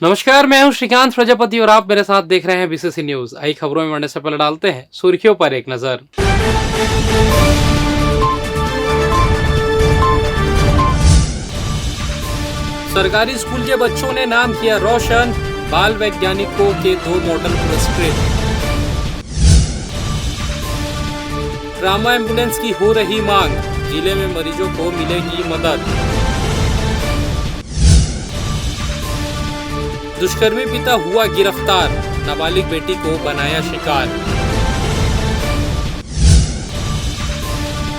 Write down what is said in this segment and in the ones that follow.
नमस्कार, मैं हूं श्रीकांत प्रजापति और आप मेरे साथ देख रहे हैं बीसीसी न्यूज। आई खबरों में बढ़ने से पहले डालते हैं सुर्खियों पर एक नजर। सरकारी स्कूल के बच्चों ने नाम किया रोशन, बाल वैज्ञानिकों के 2 मॉडल पुरस्कृत। ट्रामा एम्बुलेंस की हो रही मांग, जिले में मरीजों को मिलेगी मदद। दुष्कर्मी पिता हुआ गिरफ्तार, नाबालिग बेटी को बनाया शिकार।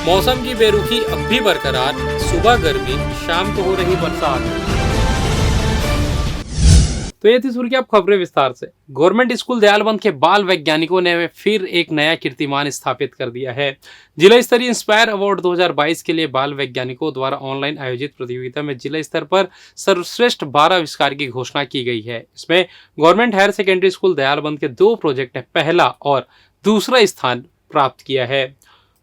मौसम की बेरुखी अब भी बरकरार, सुबह गर्मी, शाम को हो रही बरसात। तो ये थी सुर्खी, अब खबरें विस्तार से। गवर्नमेंट स्कूल दयालबंद के बाल वैज्ञानिकों ने फिर एक नया कीर्तिमान स्थापित कर दिया है। जिला स्तरीय इंस्पायर अवार्ड 2022 के लिए बाल वैज्ञानिकों द्वारा ऑनलाइन आयोजित प्रतियोगिता में जिला स्तर पर सर्वश्रेष्ठ 12 आविष्कार की घोषणा की गई है। इसमें government higher secondary school Dayalband के 2 प्रोजेक्ट ने पहला और दूसरा स्थान प्राप्त किया है।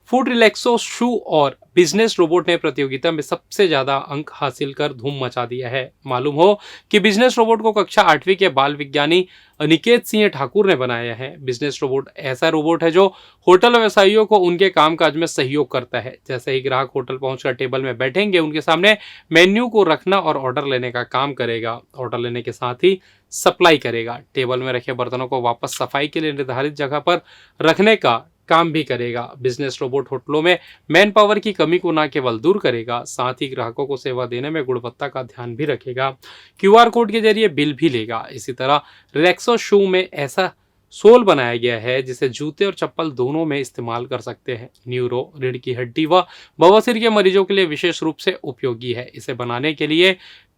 फूड रिलैक्सो शू और बिजनेस रोबोट ने प्रतियोगिता में सबसे ज्यादा अंक हासिल कर धूम मचा दिया है। मालूम हो कि बिजनेस रोबोट को कक्षा 8वीं के बाल विज्ञानी अनिकेत सिंह ठाकुर ने बनाया है। बिजनेस रोबोट ऐसा रोबोट है जो होटल व्यवसायियों को उनके कामकाज में सहयोग करता है। जैसे ही ग्राहक होटल पहुंचकर टेबल में बैठेंगे, उनके सामने मेन्यू को रखना और ऑर्डर लेने का काम करेगा। ऑर्डर लेने के साथ ही सप्लाई करेगा। टेबल में रखे बर्तनों को वापस सफाई के लिए निर्धारित जगह पर रखने का काम भी करेगा। बिजनेस रोबोट होटलों में मैन पावर की कमी को न केवल दूर करेगा, साथ ही ग्राहकों को सेवा देने में गुणवत्ता का ध्यान भी रखेगा। क्यूआर कोड के जरिए बिल भी लेगा। इसी तरह रिलैक्सो शू में ऐसा सोल बनाया गया है जिसे जूते और चप्पल दोनों में इस्तेमाल कर सकते हैं। न्यूरो, रीढ़ की हड्डी व बवासीर के मरीजों के लिए विशेष रूप से उपयोगी है। इसे बनाने के लिए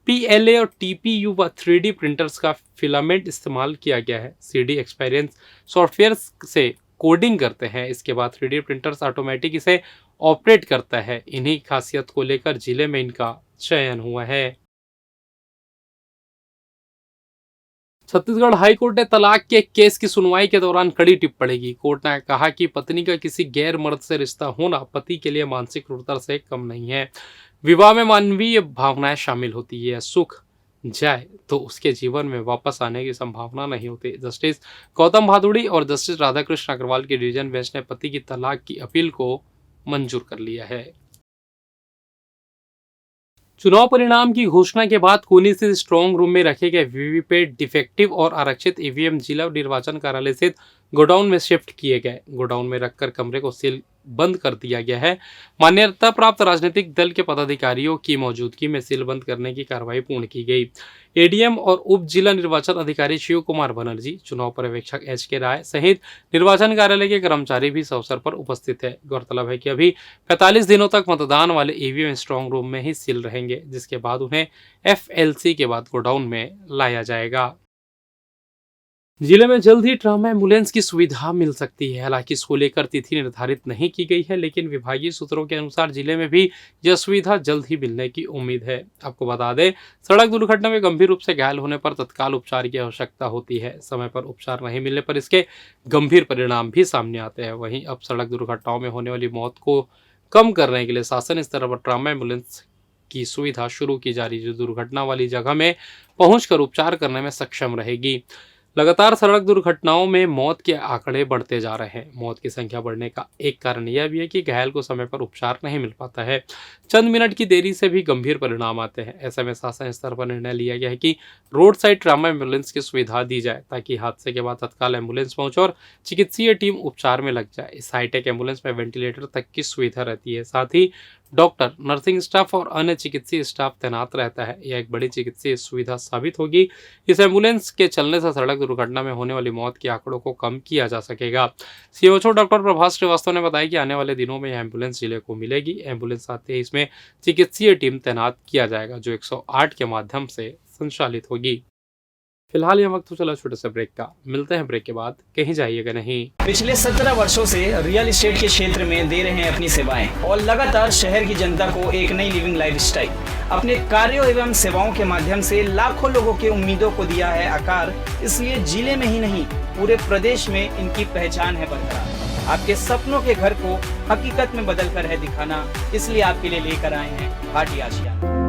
PLA और TPU व 3D प्रिंटर्स का फिलामेंट इस्तेमाल किया गया है। CD एक्सपीरियंस सॉफ्टवेयर से कोडिंग करते हैं। इसके बाद 3D प्रिंटर्स ऑटोमेटिक इसे ऑपरेट करता है। इन्हीं खासियत को लेकर जिले में इनका चयन हुआ है। छत्तीसगढ़ हाईकोर्ट ने तलाक के केस की सुनवाई के दौरान कड़ी टिप्पणी पड़ेगी। कोर्ट ने कहा कि पत्नी का किसी गैर मर्द से रिश्ता होना पति के लिए मानसिक क्रूरता से कम नहीं है। विवाह में मानवीय भावनाएं शामिल होती है। सुख जाए तो उसके जीवन में वापस आने की संभावना नहीं होती। जस्टिस गौतम भादुड़ी और जस्टिस राधाकृष्ण अग्रवाल की डिवीजन बेंच ने पति की तलाक की अपील को मंजूर कर लिया है। चुनाव परिणाम की घोषणा के बाद कोनी स्थित स्ट्रांग रूम में रखे गए वीवीपैट डिफेक्टिव और आरक्षित ईवीएम जिला निर्वाचन कार्यालय स्थित गोडाउन में शिफ्ट किए गए। गोडाउन में रखकर कमरे को सील बंद कर दिया गया है। मान्यता प्राप्त राजनीतिक दल के पदाधिकारियों की मौजूदगी में सील बंद करने की कार्रवाई पूर्ण की गई। एडीएम और उप जिला निर्वाचन अधिकारी शिव कुमार बनर्जी, चुनाव पर्यवेक्षक HK राय सहित निर्वाचन कार्यालय के कर्मचारी भी इस अवसर पर उपस्थित है। गौरतलब है कि अभी 45 दिनों तक मतदान वाले ईवीएम स्ट्रांग रूम में ही सील रहेंगे, जिसके बाद उन्हें FLC के बाद गोडाउन में लाया जाएगा। जिले में जल्द ही ट्रामा एम्बुलेंस की सुविधा मिल सकती है। हालांकि इसको लेकर तिथि निर्धारित नहीं की गई है, लेकिन विभागीय सूत्रों के अनुसार जिले में भी यह सुविधा जल्द ही मिलने की उम्मीद है। आपको बता दें, सड़क दुर्घटना में गंभीर रूप से घायल होने पर तत्काल उपचार की आवश्यकता होती है। समय पर उपचार नहीं मिलने पर इसके गंभीर परिणाम भी सामने आते हैं। वहीं अब सड़क दुर्घटनाओं में होने वाली मौत को कम करने के लिए शासन स्तर पर ट्रामा एम्बुलेंस की सुविधा शुरू की जा रही है, जो दुर्घटना वाली जगह में पहुंचकर उपचार करने में सक्षम रहेगी। लगातार सड़क दुर्घटनाओं में मौत के आंकड़े बढ़ते जा रहे हैं। मौत की संख्या बढ़ने का एक कारण यह भी है कि घायल को समय पर उपचार नहीं मिल पाता है। चंद मिनट की देरी से भी गंभीर परिणाम आते हैं। ऐसे में शासन स्तर पर निर्णय लिया गया है कि रोड साइड ट्रामा एम्बुलेंस की सुविधा दी जाए, ताकि हादसे के बाद तत्काल एम्बुलेंस पहुंचे और चिकित्सीय टीम उपचार में लग जाए। इस हाईटेक एम्बुलेंस में वेंटिलेटर तक की सुविधा रहती है। साथ ही डॉक्टर, नर्सिंग स्टाफ और अन्य चिकित्सीय स्टाफ तैनात रहता है। यह एक बड़ी चिकित्सीय सुविधा साबित होगी। इस एम्बुलेंस के चलने से सड़क दुर्घटना में होने वाली मौत के आंकड़ों को कम किया जा सकेगा। COO डॉक्टर प्रभास श्रीवास्तव ने बताया कि आने वाले दिनों में यह एम्बुलेंस जिले को मिलेगी। एम्बुलेंस आते ही इसमें चिकित्सीय टीम तैनात किया जाएगा, जो 108 के माध्यम से संचालित होगी। फिलहाल यह वक्त तो चला छोटे से ब्रेक का। मिलते हैं ब्रेक के बाद, कहीं जाइएगा नहीं। पिछले 17 वर्षों से रियल एस्टेट के क्षेत्र में दे रहे हैं अपनी सेवाएं और लगातार शहर की जनता को एक नई लिविंग लाइफस्टाइल। अपने कार्यों एवं सेवाओं के माध्यम से लाखों लोगों की उम्मीदों को दिया है आकार। इसलिए जिले में ही नहीं, पूरे प्रदेश में इनकी पहचान है बरकरार। आपके सपनों के घर को हकीकत में बदल कर है दिखाना, इसलिए आपके लिए लेकर आए हैं भाटी आशियाना।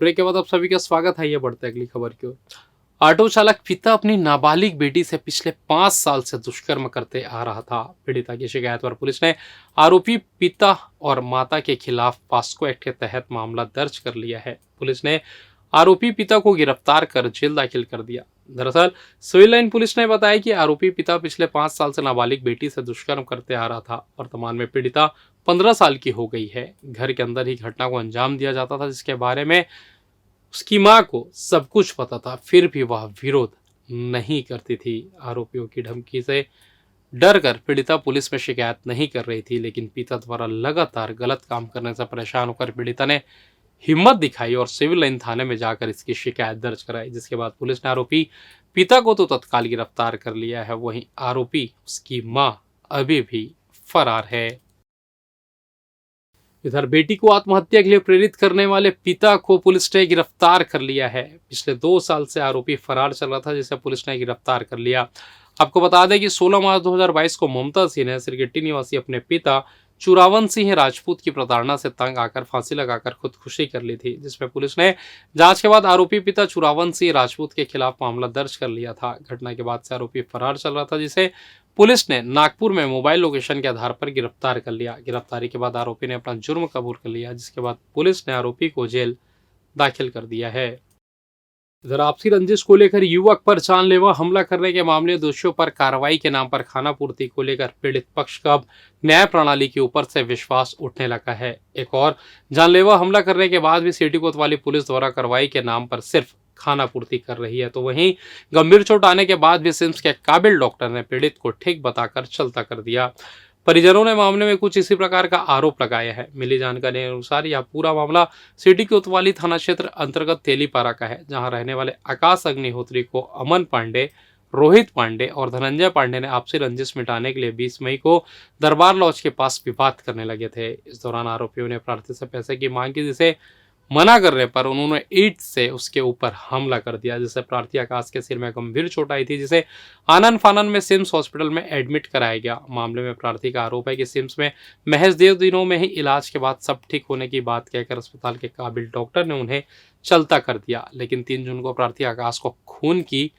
ब्रेक के बाद आप सभी का स्वागत है। ये बढ़ते हैं अगली खबर की ओर। ऑटो चालक पिता अपनी नाबालिग बेटी से पिछले 5 साल से दुष्कर्म करते आ रहा था। पीड़िता की शिकायत पर पुलिस ने आरोपी पिता और माता के खिलाफ पॉस्को एक्ट के तहत मामला दर्ज कर लिया है। पुलिस ने आरोपी पिता को गिरफ्तार कर जेल दाखिल कर दिया। दरअसल सिविल लाइन पुलिस ने बताया कि आरोपी पिता पिछले 5 साल से नाबालिग बेटी से दुष्कर्म करते आ रहा था। वर्तमान में पीड़िता 15 साल की हो गई है। घर के अंदर ही घटना को अंजाम दिया जाता था, जिसके बारे में उसकी मां को सब कुछ पता था, फिर भी वह विरोध नहीं करती थी। आरोपियों की धमकी से डर कर पीड़िता पुलिस में शिकायत नहीं कर रही थी, लेकिन पिता द्वारा लगातार गलत काम करने से परेशान होकर पीड़िता ने हिम्मत दिखाई और सिविल लाइन थाने में जाकर इसकी शिकायत दर्ज कराई, जिसके बाद पुलिस ने आरोपी पिता को तो तत्काल गिरफ्तार कर लिया है। वहीं आरोपी उसकी मां अभी भी फरार है। इधर बेटी को आत्महत्या के लिए प्रेरित करने वाले पिता को पुलिस ने गिरफ्तार कर लिया है। पिछले 2 साल से आरोपी फरार चल रहा था, जिसे पुलिस ने गिरफ्तार कर लिया। आपको बता दें कि 16 मार्च 2022 को ममता सिंह ने सिरगिट्टी निवासी अपने पिता चुरावन सिंह राजपूत की प्रताड़ना से तंग आकर फांसी लगाकर खुदकुशी कर ली थी, जिसमें पुलिस ने जांच के बाद आरोपी पिता चुरावन सिंह राजपूत के खिलाफ मामला दर्ज कर लिया था। घटना के बाद से आरोपी फरार चल रहा था, जिसे पुलिस ने नागपुर में मोबाइल लोकेशन के आधार पर गिरफ्तार कर लिया। गिरफ्तारी के बाद आरोपी ने अपना जुर्म कबूल कर लिया, जिसके बाद पुलिस ने आरोपी को जेल दाखिल कर दिया है। इधर आपसी रंजिश को लेकर युवक पर जानलेवा हमला करने के मामले दोषियों पर कार्रवाई के नाम पर खानापूर्ति को लेकर पीड़ित पक्ष का अब न्याय प्रणाली के ऊपर से विश्वास उठने लगा है। एक और जानलेवा हमला करने के बाद भी सिटी कोतवाली पुलिस द्वारा कार्रवाई के नाम पर सिर्फ खानापूर्ति कर रही है, तो वहीं गंभीर चोट आने के बाद भी सिम्स के काबिल डॉक्टर ने पीड़ित को ठीक बताकर चलता कर दिया। परिजनों ने मामले में कुछ इसी प्रकार का आरोप लगाया है। मिली जानकारी के अनुसार यह पूरा मामला सिटी कोतवाली थाना क्षेत्र अंतर्गत तेलीपारा का है, जहां रहने वाले आकाश अग्निहोत्री को अमन पांडे, रोहित पांडे और धनंजय पांडे ने आपसी रंजिश मिटाने के लिए 20 मई को दरबार लॉज के पास विवाद करने लगे थे। इस दौरान आरोपियों ने प्रार्थी से पैसे की मांग की, जिसे मना करने पर उन्होंने ईंट से उसके ऊपर हमला कर दिया, जिससे प्रार्थी आकाश के सिर में गंभीर चोट आई थी, जिसे आनन फानन में सिम्स हॉस्पिटल में एडमिट कराया गया। मामले में प्रार्थी का आरोप है कि सिम्स में महज 2 दिनों में ही इलाज के बाद सब ठीक होने की बात कहकर अस्पताल के काबिल डॉक्टर ने उन्हें चलता कर दिया, लेकिन 3 जून को प्रार्थी आकाश को खून की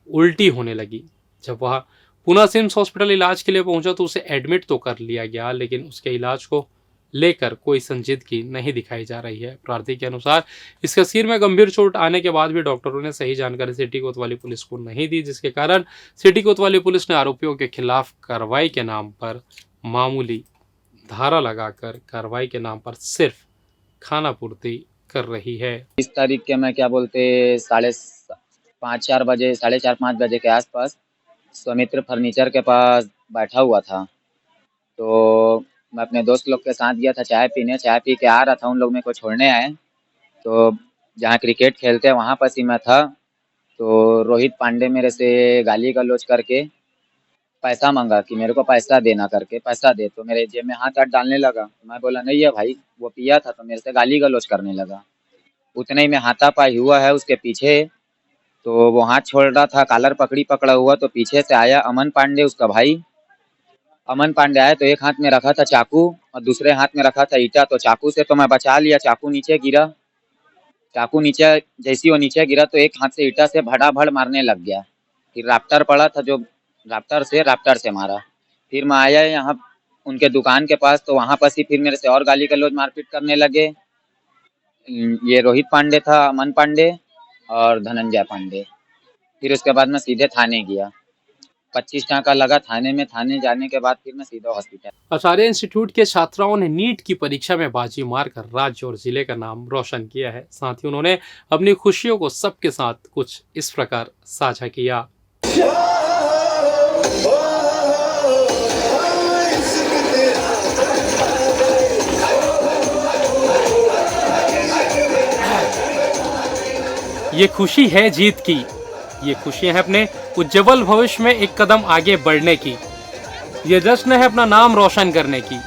उल्टी होने लगी। जब वह पुनः सिम्स हॉस्पिटल इलाज के लिए पहुंचा तो उसे एडमिट तो कर लिया गया, लेकिन उसके इलाज को लेकर कोई संजीदगी नहीं दिखाई जा रही है। प्रार्थी के अनुसार इसके सिर में गंभीर चोट आने के बाद भी डॉक्टरों ने सही जानकारी सिटी कोतवाली पुलिस को नहीं दी, जिसके कारण सिटी कोतवाली पुलिस ने आरोपियों के खिलाफ कार्रवाई के नाम पर मामूली धारा लगाकर कार्रवाई के नाम पर सिर्फ खानापूर्ति कर रही है। 20 तारीख के मैं क्या बोलते 5:30-4 बजे 4:30-5 बजे के आसपास सौमित्र फर्नीचर के पास बैठा हुआ था, तो मैं अपने दोस्त लोग के साथ गया था चाय पीने। चाय पी के आ रहा था, उन लोग मेरे को छोड़ने आए, तो जहाँ क्रिकेट खेलते हैं वहाँ पर ही मैं था। तो रोहित पांडे मेरे से गाली गलौज करके पैसा मांगा कि मेरे को पैसा देना करके, पैसा दे। तो मेरे जेब में हाथ डालने लगा। मैं बोला नहीं है भाई, वो पिया था, तो मेरे से गाली गलौज करने लगा। उतने ही में हाथापाई हुआ है उसके पीछे, तो वो हाथ छोड़ रहा था, कॉलर पकड़ा हुआ, तो पीछे से आया अमन पांडे, उसका भाई अमन पांडे आया। तो एक हाथ में रखा था चाकू और दूसरे हाथ में रखा था ईटा। तो चाकू से तो मैं बचा लिया, चाकू नीचे गिरा। चाकू नीचे जैसी वो नीचे गिरा तो एक हाथ से ईटा से भड़ाभड़ मारने लग गया। फिर राप्टर पड़ा था, जो राप्टर से मारा। फिर मैं आया यहाँ उनके दुकान के पास, तो वहाँ पर ही फिर मेरे से और गाली गलौज मारपीट करने लगे। ये रोहित पांडे था, अमन पांडे और धनंजय पांडे। फिर उसके बाद मैं सीधे थाने गया। 25 टाका लगा थाने में। थाने जाने के बाद फिर मैं सीधा हॉस्पिटल। आचार्य इंस्टीट्यूट के छात्राओं ने नीट की परीक्षा में बाजी मारकर राज्य और जिले का नाम रोशन किया है। साथ ही उन्होंने अपनी खुशियों को सबके साथ कुछ इस प्रकार साझा किया। ये खुशी है जीत की, ये खुशियां हैं अपने उज्जवल भविष्य में एक कदम आगे बढ़ने की, ये जश्न है अपना नाम रोशन करने की।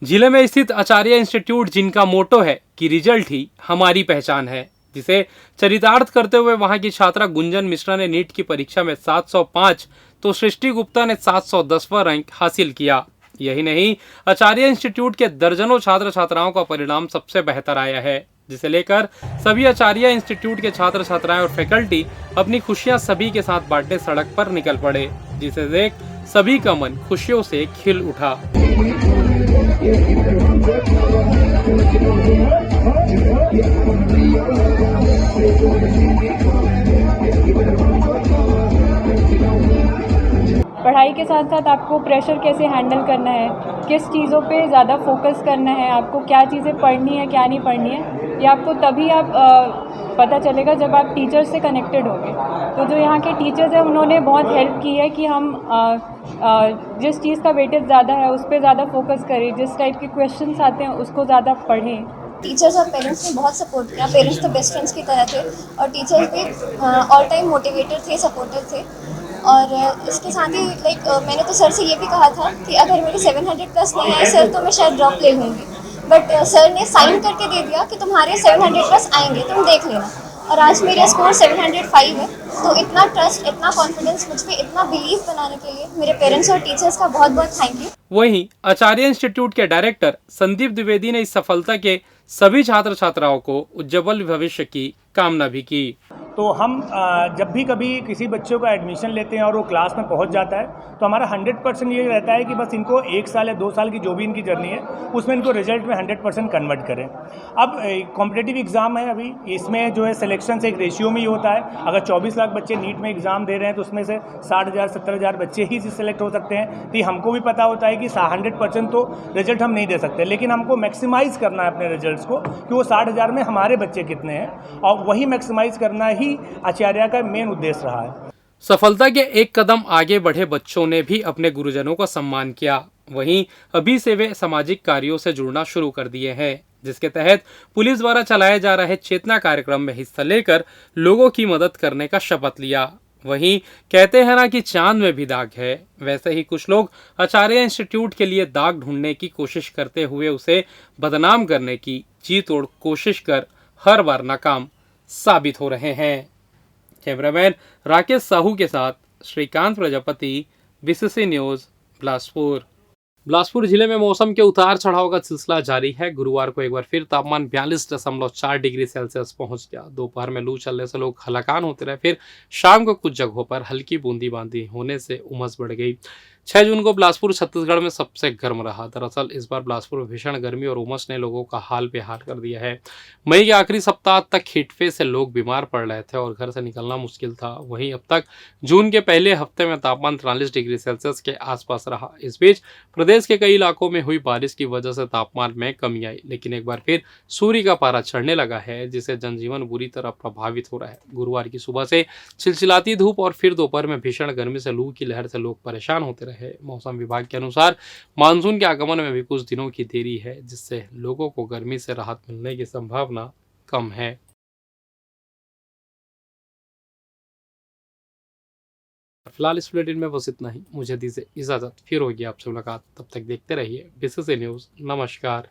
जिले में स्थित आचार्य इंस्टीट्यूट, जिनका मोटो है कि रिजल्ट ही हमारी पहचान है, जिसे चरितार्थ करते हुए वहां की छात्रा गुंजन मिश्रा ने नीट की परीक्षा में 705 तो सृष्टि गुप्ता ने 710वां रैंक हासिल किया। यही नहीं, आचार्य इंस्टीट्यूट के दर्जनों छात्र छात्राओं का परिणाम सबसे बेहतर आया है। जिसे लेकर सभी आचार्य इंस्टीट्यूट के छात्र छात्राएं और फैकल्टी अपनी खुशियां सभी के साथ बांटने सड़क पर निकल पड़े, जिसे देख सभी का मन खुशियों से खिल उठा। पढ़ाई के साथ साथ आपको प्रेशर कैसे हैंडल करना है, किस चीज़ों पे ज़्यादा फोकस करना है, आपको क्या चीज़ें पढ़नी है क्या नहीं पढ़नी है, ये आपको तभी पता चलेगा जब आप टीचर से कनेक्टेड होंगे। तो जो यहाँ के टीचर्स हैं उन्होंने बहुत हेल्प की है कि हम जिस चीज़ का वेटेज ज़्यादा है उस पर ज़्यादा फोकस करें, जिस टाइप के क्वेश्चंस आते हैं उसको ज़्यादा पढ़ें। टीचर्स और पेरेंट्स ने बहुत सपोर्ट किया। पेरेंट्स तो बेस्ट फ्रेंड्स की तरह थे और टीचर्स भी ऑल टाइम मोटिवेटर थे, सपोर्टिव थे। और इसके साथ ही मैंने तो सर से ये भी कहा था कि अगर मेरे 700 प्लस नहीं आए सर तो मैं शायद ड्रॉप ले लूँगी, बट सर ने साइन करके दे दिया कि तुम्हारे 700 प्लस आएंगे, तुम देख लेना। और आज मेरा स्कोर 705 है। तो इतना ट्रस्ट, इतना कॉन्फिडेंस, मुझ पे इतना बिलीव बनाने के लिए मेरे पेरेंट्स और टीचर्स का बहुत बहुत थैंक यू। वहीं आचार्य इंस्टीट्यूट के डायरेक्टर संदीप द्विवेदी ने इस सफलता के सभी छात्र छात्राओं को उज्जवल भविष्य की कामना भी की। तो हम जब भी कभी किसी बच्चों का एडमिशन लेते हैं और वो क्लास में पहुंच जाता है तो हमारा 100% ये रहता है कि बस इनको 1 साल या 2 साल की जो भी इनकी जर्नी है उसमें इनको रिजल्ट में 100% कन्वर्ट करें। अब कॉम्पिटिटिव एग्ज़ाम है अभी, इसमें जो है सिलेक्शन से एक रेशियो में ही होता है। अगर 24 लाख बच्चे नीट में एग्ज़ाम दे रहे हैं तो उसमें से 60,000 70,000 बच्चे ही सिलेक्ट हो सकते हैं। तो हमको भी पता होता है कि 100% तो रिजल्ट हम नहीं दे सकते, लेकिन हमको मैक्सिमाइज़ करना है अपने रिजल्ट्स को कि वो 60,000 में हमारे बच्चे कितने हैं, और वही मैक्सिमाइज़ करना ही आचार्य का मेन उद्देश्य रहा है। सफलता के एक कदम आगे बढ़े बच्चों ने भी अपने गुरुजनों का सम्मान किया। वहीं अभी से वे सामाजिक कार्यों से जुड़ना शुरू कर दिए हैं, जिसके तहत पुलिस द्वारा चलाए जा रहे चेतना कार्यक्रम में हिस्सा लेकर लोगों की मदद करने का शपथ लिया। वहीं कहते हैं ना कि चांद में भी दाग है, वैसे ही कुछ लोग आचार्य इंस्टीट्यूट के लिए दाग ढूंढने की कोशिश करते हुए उसे बदनाम करने की जी तोड़ कोशिश कर हर बार नाकाम साबित हो रहे हैं। कैमरामैन राकेश साहू के साथ श्रीकांत प्रजापति, बीसीसी न्यूज, बिलासपुर। बिलासपुर जिले में मौसम के उतार चढ़ाव का सिलसिला जारी है। गुरुवार को एक बार फिर तापमान 42.4 डिग्री सेल्सियस पहुंच गया। दोपहर में लू चलने से लोग हलाकान होते रहे, फिर शाम को कुछ जगहों पर हल्की बूंदीबांदी होने से उमस बढ़ गई। 6 जून को बिलासपुर छत्तीसगढ़ में सबसे गर्म रहा। दरअसल इस बार बिलासपुर में भीषण गर्मी और उमस ने लोगों का हाल बेहाल कर दिया है। मई के आखिरी सप्ताह तक हीटवेव से लोग बीमार पड़ रहे थे और घर से निकलना मुश्किल था। वहीं अब तक जून के पहले हफ्ते में तापमान 43 डिग्री सेल्सियस के आसपास रहा। इस बीच प्रदेश के कई इलाकों में हुई बारिश की वजह से तापमान में कमी आई, लेकिन एक बार फिर सूर्य का पारा चढ़ने लगा है, जिससे जनजीवन बुरी तरह प्रभावित हो रहा है। गुरुवार की सुबह से चिलचिलाती धूप और फिर दोपहर में भीषण गर्मी से लू की लहर से लोग परेशान होते रहे। मौसम विभाग के अनुसार मानसून के आगमन में भी कुछ दिनों की देरी है, जिससे लोगों को गर्मी से राहत मिलने की संभावना कम है। फिलहाल इस बुलेटिन में बस इतना ही। मुझे दीजिए इजाजत, फिर होगी आपसे मुलाकात। तब तक देखते रहिए बीसीसी न्यूज। नमस्कार।